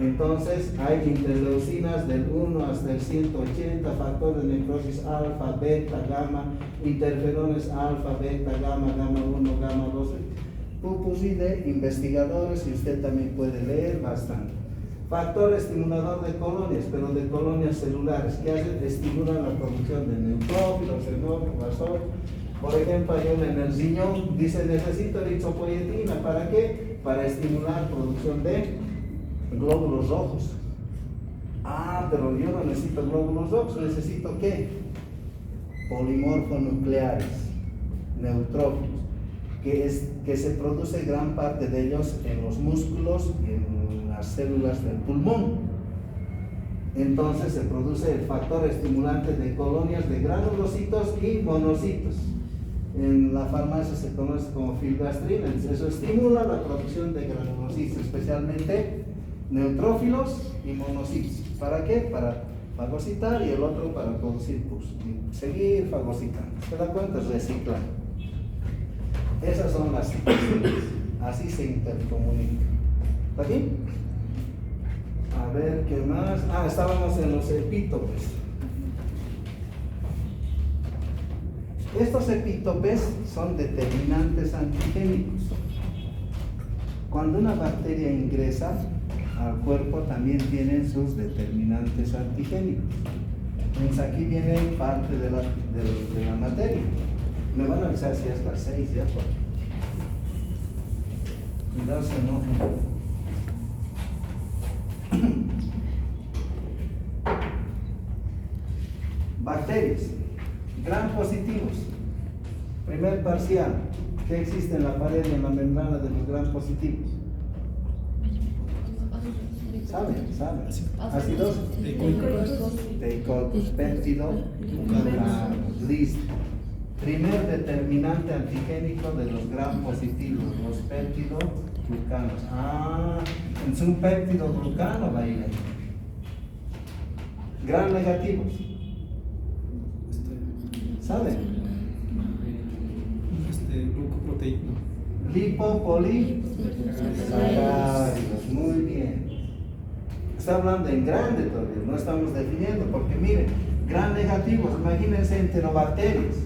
Entonces, hay interleucinas del 1 hasta el 180, factor de necrosis alfa, beta, gamma, interferones alfa, beta, gamma, gamma 1, gamma 2. Pupus de investigadores y usted también puede leer bastante. Factor estimulador de colonias, pero de colonias celulares, que hacen, estimulan la producción de neutrófilos, xenófilos. Por ejemplo, hay uno en el riñón, dice necesito eritropoyetina, ¿para qué? Para estimular producción de glóbulos rojos. Ah, pero yo no necesito glóbulos rojos, necesito ¿qué? Polimorfonucleares, neutrófilos, que se produce gran parte de ellos en los músculos y en las células del pulmón. Entonces se produce el factor estimulante de colonias de granulocitos y monocitos. En la farmacia se conoce como filgastrina. Eso estimula la producción de granulocitos, especialmente neutrófilos y monocitos. ¿Para qué? Para fagocitar y el otro para producir pus. Y seguir fagocitando. ¿Se da cuenta? Reciclar. Esas son las situaciones. Así se intercomunica. ¿Está aquí? A ver, ¿qué más? Ah, estábamos en los epítopes. Estos epítopes son determinantes antigénicos. Cuando una bacteria ingresa al cuerpo también tienen sus determinantes antigénicos. Entonces aquí viene parte de la materia. Me van a avisar si es las 6 ya. Cuidado, se enojen. Bacterias, gram positivos. Primer parcial, ¿qué existe en la pared y en la membrana de los gram positivos? ¿Saben? Ácidos teicoicos, péptido, listo. Primer determinante antigénico de los gram positivos, los péptidoglucanos. Ah, es un péptidoglucano va a ir ahí. Gram negativos. ¿Saben? Glucoproteína. Lipopolisacáridos, muy bien. Está hablando en grande todavía, no estamos definiendo, porque miren, gram negativos, imagínense enterobacterias.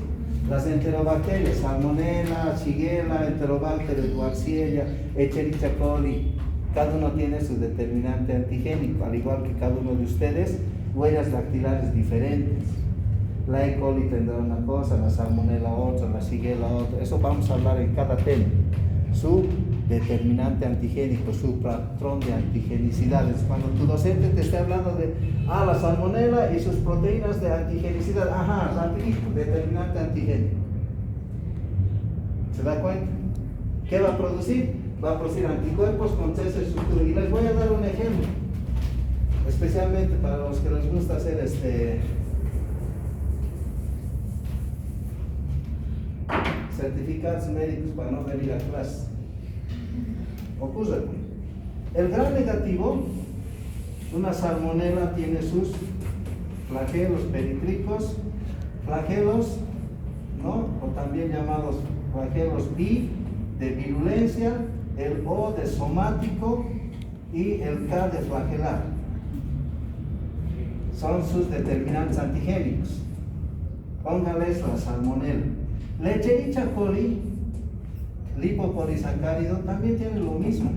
Las enterobacterias, Salmonella, Shigella, Enterobacter, Edwardsella, Escherichia coli, cada uno tiene su determinante antigénico, al igual que cada uno de ustedes, huellas dactilares diferentes. La E. coli tendrá una cosa, la Salmonella otra, la Shigella otra. Eso vamos a hablar en cada tema. Su determinante antigénico, su patrón de antigenicidades. Cuando tu docente te esté hablando de la salmonela y sus proteínas de antigenicidad, determinante antigénico. ¿Se da cuenta? ¿Qué va a producir? Va a producir anticuerpos con cese estructura. Y les voy a dar un ejemplo, especialmente para los que les gusta hacer certificados médicos para no venir a clase. Ocurre. El gran negativo, una salmonela tiene sus flagelos perítlicos, flagelos, ¿no? O también llamados flagelos B de virulencia, el O de somático y el K de flagelar. Son sus determinantes antigénicos. Póngales la salmonela. Lecherichia coli, lipopolisacárido, también tiene lo mismo,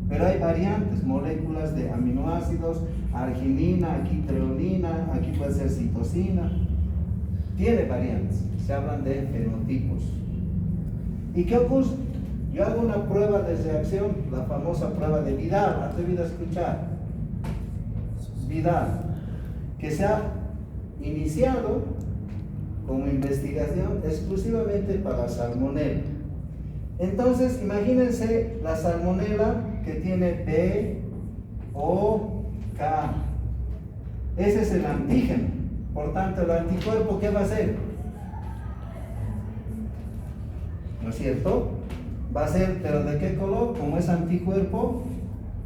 pero hay variantes, moléculas de aminoácidos, arginina, aquí treonina, aquí puede ser citosina, tiene variantes, se hablan de fenotipos. ¿Y qué ocurre? Yo hago una prueba de reacción, la famosa prueba de Vidal, ¿has debido escuchar? Vidal, que se ha iniciado como investigación exclusivamente para salmonela. Entonces, imagínense la salmonela que tiene B, O, K. Ese es el antígeno. Por tanto, el anticuerpo, ¿qué va a hacer? ¿No es cierto? Va a ser, pero ¿de qué color? Como es anticuerpo,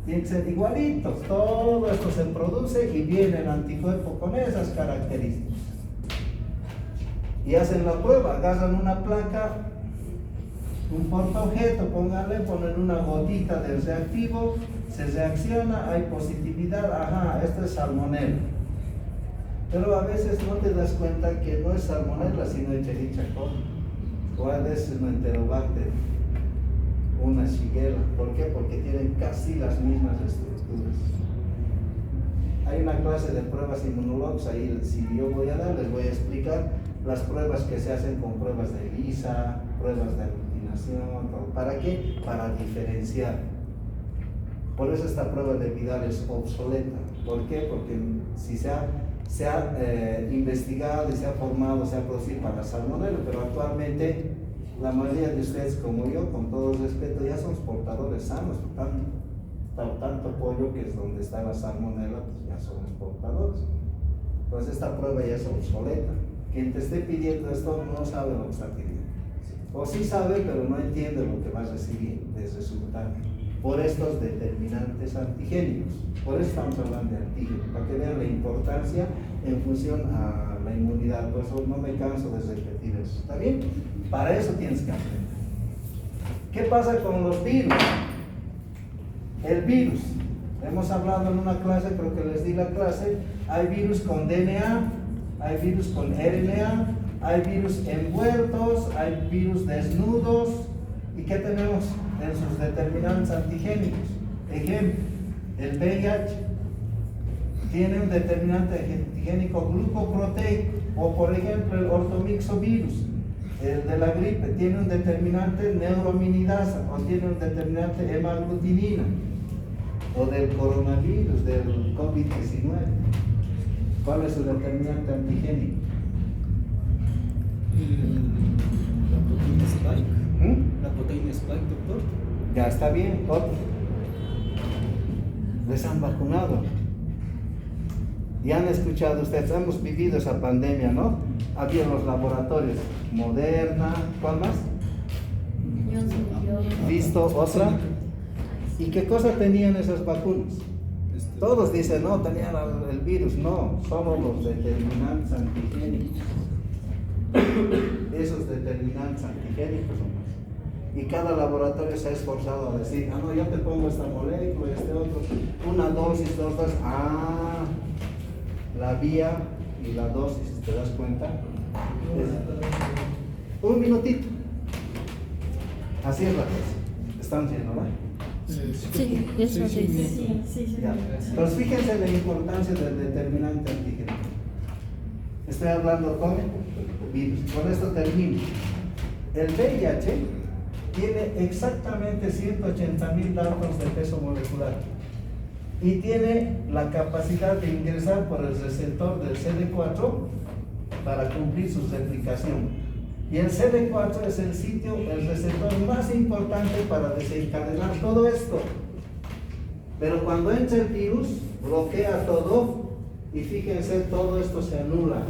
tiene que ser igualitos. Todo esto se produce y viene el anticuerpo con esas características. Y hacen la prueba, agarran una placa, un portaobjeto, ponen una gotita del reactivo, se reacciona, hay positividad, esto es salmonela. Pero a veces no te das cuenta que no es salmonela, sino Escherichia coli. O a veces un Enterobacter, una Shigella. ¿Por qué? Porque tienen casi las mismas estructuras. Hay una clase de pruebas inmunológicas, ahí si yo voy a dar, les voy a explicar las pruebas que se hacen con pruebas de ELISA, pruebas de aglutinación. ¿Para qué? Para diferenciar. Por eso esta prueba de Vidal es obsoleta. ¿Por qué? Porque si se ha investigado y se ha formado, se ha producido para salmonela, pero actualmente la mayoría de ustedes, como yo, con todo respeto, ya son portadores sanos. Tanto pollo, que es donde está la salmonela, pues ya son portadores. Entonces esta prueba ya es obsoleta. Quien te esté pidiendo esto no sabe lo que está pidiendo. O sí sabe, pero no entiende lo que va a recibir de resultado. Por estos determinantes antigénicos. Por eso estamos hablando de antígenos, para que vean la importancia en función a la inmunidad. Por eso no me canso de repetir eso. ¿Está bien? Para eso tienes que aprender. ¿Qué pasa con los virus? El virus. Hemos hablado en una clase, creo que les di la clase. Hay virus con DNA, hay virus con RNA, hay virus envueltos, hay virus desnudos. ¿Y qué tenemos en sus determinantes antigénicos? Ejemplo, el VIH tiene un determinante antigénico glucoproteico, o por ejemplo el ortomixovirus, el de la gripe, tiene un determinante neurominidasa, o tiene un determinante hemaglutinina, o del coronavirus, del COVID-19. ¿Cuál es su determinante antigénico? La proteína spike. La proteína spike, doctor. Ya está bien, otro. Les han vacunado. Y han escuchado ustedes, hemos vivido esa pandemia, ¿no? Había los laboratorios Moderna, ¿cuál más? ¿Visto otra? ¿Y qué cosa tenían esas vacunas? Todos dicen, no, tenían el virus. No, solo los determinantes antigénicos. Esos determinantes antigénicos son más. Y cada laboratorio se ha esforzado a decir, no, yo te pongo esta molécula, este otro, una dosis, dos dosis. La vía y la dosis, ¿te das cuenta? Un minutito. Así es la cosa. ¿Están viendo, no? Sí, eso sí. Ya. Entonces fíjense la importancia del determinante antigénico. Estoy hablando con virus. Con esto termino. El VIH tiene exactamente 180.000 datos de peso molecular y tiene la capacidad de ingresar por el receptor del CD4 para cumplir su replicación. Y el CD4 es el sitio, el receptor más importante para desencadenar todo esto. Pero cuando entra el virus, bloquea todo y fíjense, todo esto se anula.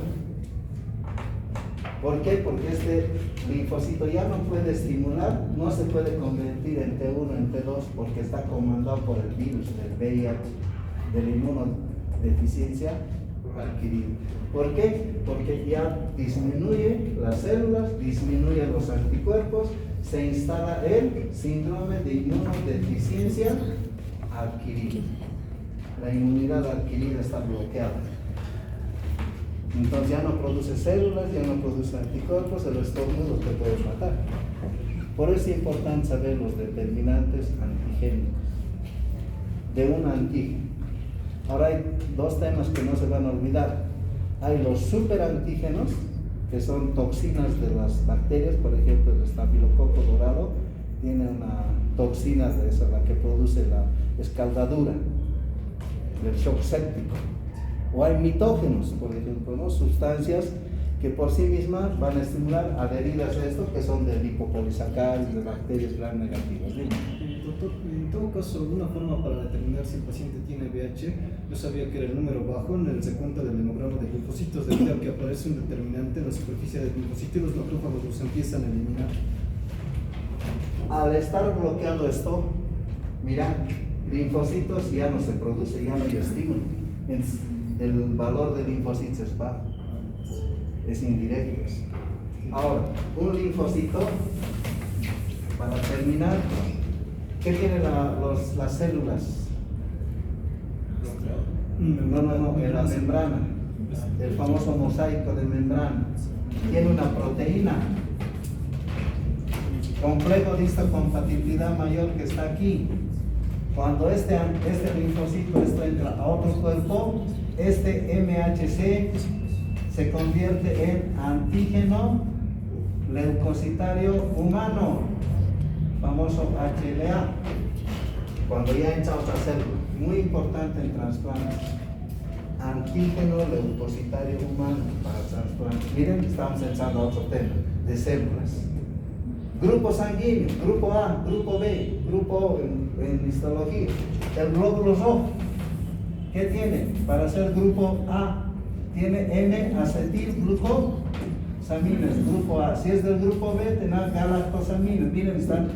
¿Por qué? Porque este linfocito ya no puede estimular, no se puede convertir en T1, en T2, porque está comandado por el virus del VIH, de la inmunodeficiencia adquirida. ¿Por qué? Porque ya disminuye las células, disminuye los anticuerpos, se instala el síndrome de inmunodeficiencia adquirida. La inmunidad adquirida está bloqueada. Entonces ya no produce células, ya no produce anticuerpos, el estornudo te puede matar. Por eso es importante saber los determinantes antigénicos de un antígeno. Ahora hay dos temas que no se van a olvidar. Hay los superantígenos, que son toxinas de las bacterias, por ejemplo el estafilococo dorado tiene una toxina de esa, la que produce la escaldadura, el shock séptico. O hay mitógenos, por ejemplo, ¿no? Sustancias que por sí mismas van a estimular adheridas a esto, que son de lipopolisacáridos, de bacterias gram negativas. Doctor, en todo caso, una forma para determinar si el paciente tiene VIH, yo sabía que era el número bajo en el secuente del hemograma de linfocitos, debido a que aparece un determinante en la superficie del linfocito y los macrófagos los empiezan a eliminar. Al estar bloqueado esto, mira, linfocitos ya no se produce, ya no hay estímulo. El valor de linfocitos es bajo, es indirecto. Ahora, un linfocito, para terminar, ¿qué tienen las células? No, en la membrana, el famoso mosaico de membrana. Tiene una proteína, complejo de histocompatibilidad mayor, que está aquí. Cuando este linfocito entra a otro cuerpo, este MHC se convierte en antígeno leucocitario humano, famoso HLA, cuando ya entra otra célula. Muy importante en trasplantes. Antígeno leucocitario humano para trasplantes. Miren, estamos entrando a otro tema de células. Grupo sanguíneo, grupo A, grupo B, grupo O en histología. El glóbulo rojo, ¿qué tiene? Para ser grupo A, tiene N-acetilglucosaminas, grupo A. Si es del grupo B, tendrá galactosaminas. Miren, están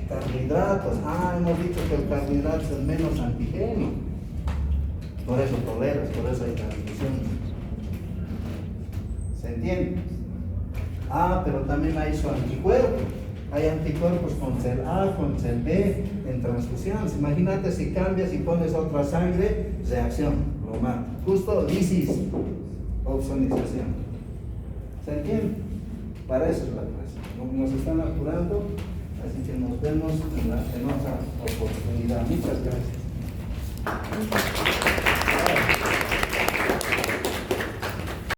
carbohidratos. Hemos dicho que el carbohidrato es el menos antigénico. Por eso toleras, por eso hay transmisión. ¿Se entiende? Pero también hay su anticuerpo. Hay anticuerpos con cel A, con cel B, en transfusiones. Imagínate si cambias y pones otra sangre, reacción, lo mata. Justo lisis, opsonización. ¿Se entiende? Para eso es la clase. Nos están apurando, así que nos vemos en otra oportunidad. Muchas gracias.